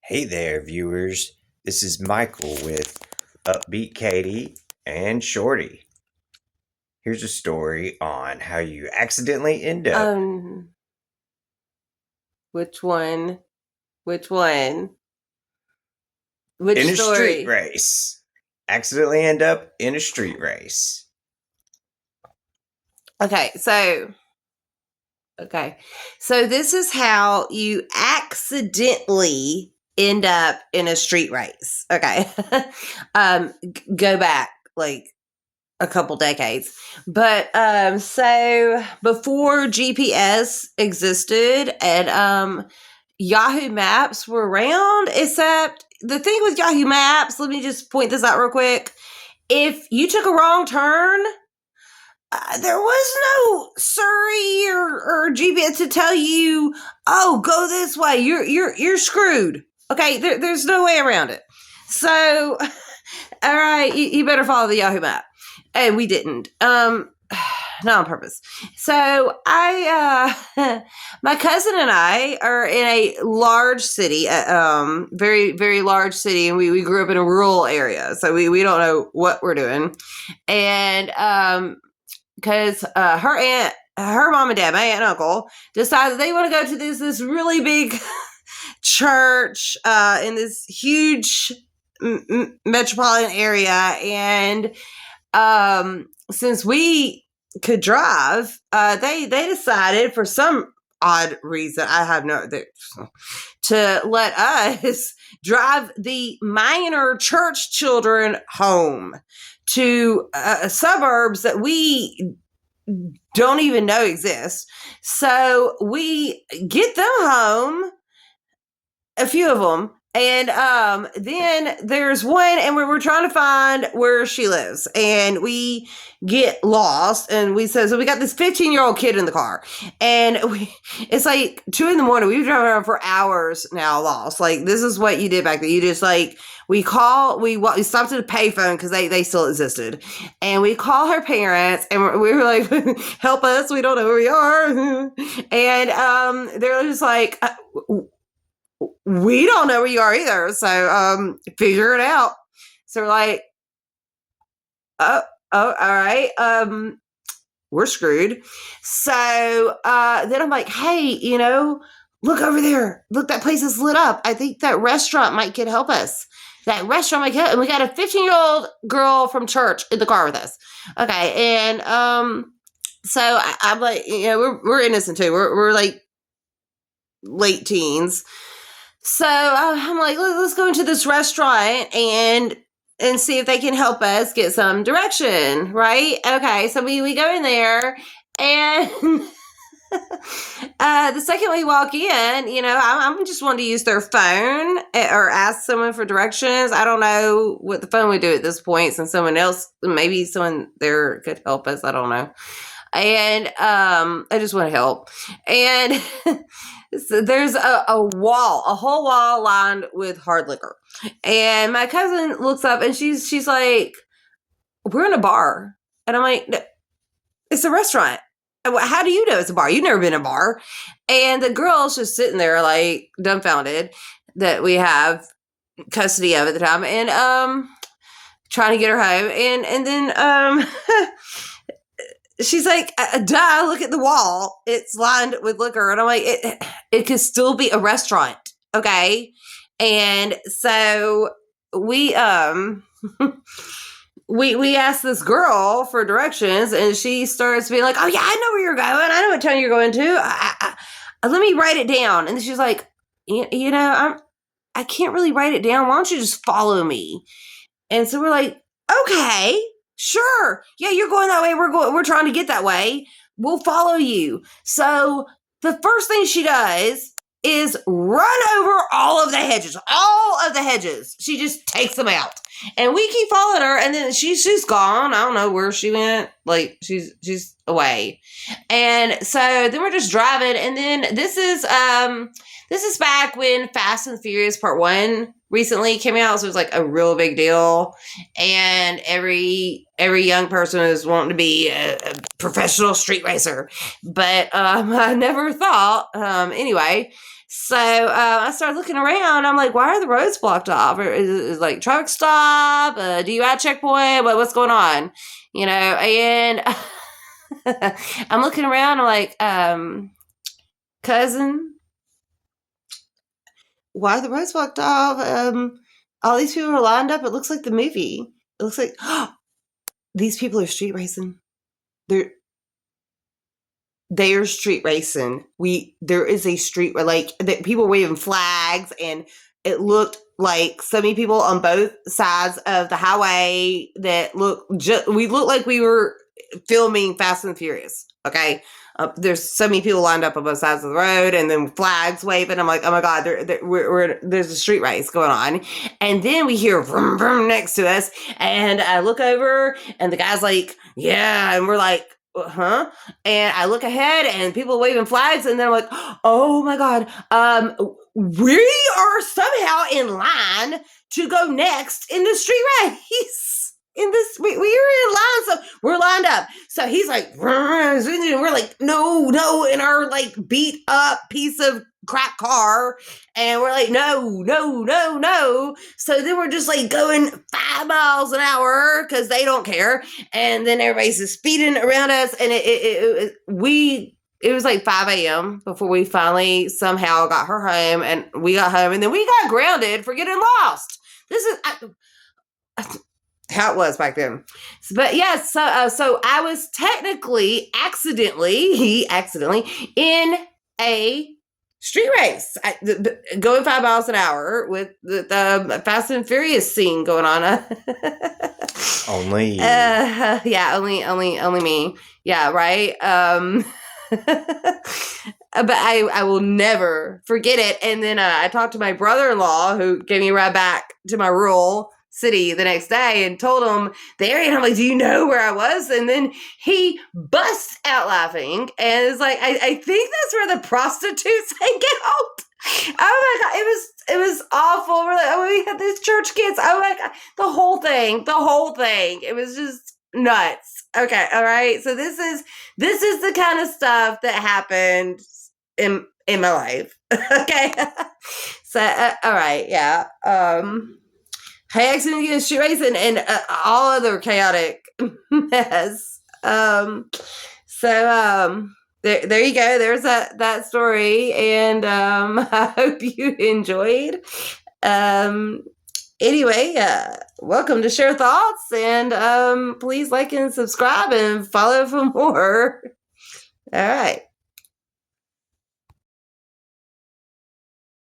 Hey there, viewers. This is Michael with Upbeat Katie and Shorty. Here's a story on how you accidentally end up Um, which one? Which one? Which in a street story? race. Accidentally end up in a street race. Okay, so okay. So this is how you accidentally end up in a street race. Okay. Go back like a couple decades. But so before GPS existed and Yahoo Maps were around, except the thing with Yahoo Maps, let me just point this out real quick. If you took a wrong turn, there was no Surrey or GPS to tell you, "Oh, go this way. You're screwed." Okay, there's no way around it. So, all right, you better follow the Yahoo Map, and we didn't. Not on purpose. So my cousin and I are in a large city, very very large city, and we grew up in a rural area, so we don't know what we're doing, and because her mom and dad, my aunt and uncle, decided they want to go to this really big church in this huge metropolitan area, and since we could drive, they decided for some odd reason, I have no, to let us drive the minor church children home to suburbs that we don't even know exist. So we get them home, a few of them, and then there's one, and we're trying to find where she lives, and we get lost, and we said, so we got this 15-year-old kid in the car, and it's like 2 a.m. We've driven around for hours now, lost. Like, this is what you did back then. You just like, we stopped at a payphone because they still existed, and we call her parents, and we were like, help us, we don't know where we are. And they're just like, we don't know where you are either, so figure it out. So we're like, oh, all right, we're screwed. So then I'm like, hey, look over there, look, that place is lit up. I think that restaurant might could help us. That restaurant might help. And we got a 15-year-old girl from church in the car with us. Okay, and so I'm like, we're innocent too, we're like late teens. So I'm like, let's go into this restaurant and see if they can help us get some direction, right? Okay, so we go in there, and the second we walk in, I'm just wanting to use their phone or ask someone for directions. I don't know what the phone would do at this point, since maybe someone there could help us. I don't know. And I just want to help. And so there's a whole wall lined with hard liquor. And my cousin looks up, and she's like, we're in a bar. And I'm like, it's a restaurant. How do you know it's a bar? You've never been in a bar. And the girl's just sitting there like dumbfounded that we have custody of at the time, and trying to get her home. And then she's like, duh, look at the wall. It's lined with liquor. And I'm like, it could still be a restaurant. Okay. And so we we asked this girl for directions, and she starts being like, oh yeah, I know where you're going. I know what town you're going to. Let me write it down. And she's like, I can't really write it down. Why don't you just follow me? And so we're like, okay, sure. Yeah, you're going that way. We're trying to get that way. We'll follow you. So the first thing she does is run over all of the hedges. All of the hedges. She just takes them out. And we keep following her, and then she's gone. I don't know where she went. Like, she's away. And so then we're just driving, and then this is back when Fast and Furious Part 1 recently came out, so it was like a real big deal, and every young person was wanting to be a professional street racer, but I never thought, anyway. So I started looking around. I'm like, why are the roads blocked off? Or is it like traffic stop? DUI checkpoint? What's going on? And I'm looking around. I'm like, cousin, why are the roads blocked off? All these people are lined up. It looks like the movie. It looks like these people are street racing. They are street racing. There is a street like people waving flags, and it looked like so many people on both sides of the highway that we looked like we were filming Fast and Furious. Okay. There's so many people lined up on both sides of the road, and then flags waving. I'm like, oh my God, there's a street race going on. And then we hear vroom, vroom next to us, and I look over, and the guy's like, yeah, and we're like, huh? And I look ahead, and people waving flags, and then I'm like, oh my God, we are somehow in line to go next in the street race. We were in line, so we're lined up. So he's like, and we're like, no, in our like beat up piece of crap car, and we're like, no. So then we're just like going 5 miles an hour because they don't care, and then everybody's just speeding around us, and it was like 5 a.m. before we finally somehow got her home, and we got home, and then we got grounded for getting lost. This is how it was back then. But yeah, so I was technically accidentally in a street race, going 5 miles an hour with the Fast and Furious scene going on. Only you. Yeah, only me. Yeah, right. But I will never forget it. And then I talked to my brother-in-law, who gave me a ride back to my rural city the next day, and told him the area, and I'm like, do you know where I was? And then he busts out laughing and is like, I think that's where the prostitutes hang out. Oh my God, it was awful. We're like, oh, we had these church kids. Oh my God, the whole thing. It was just nuts. Okay, all right. So this is the kind of stuff that happened in my life. Okay. So all right, yeah. I accidentally get a street race and all other chaotic mess. There you go. There's that story, and I hope you enjoyed. Anyway, welcome to Share Thoughts, and please like and subscribe and follow for more. All right.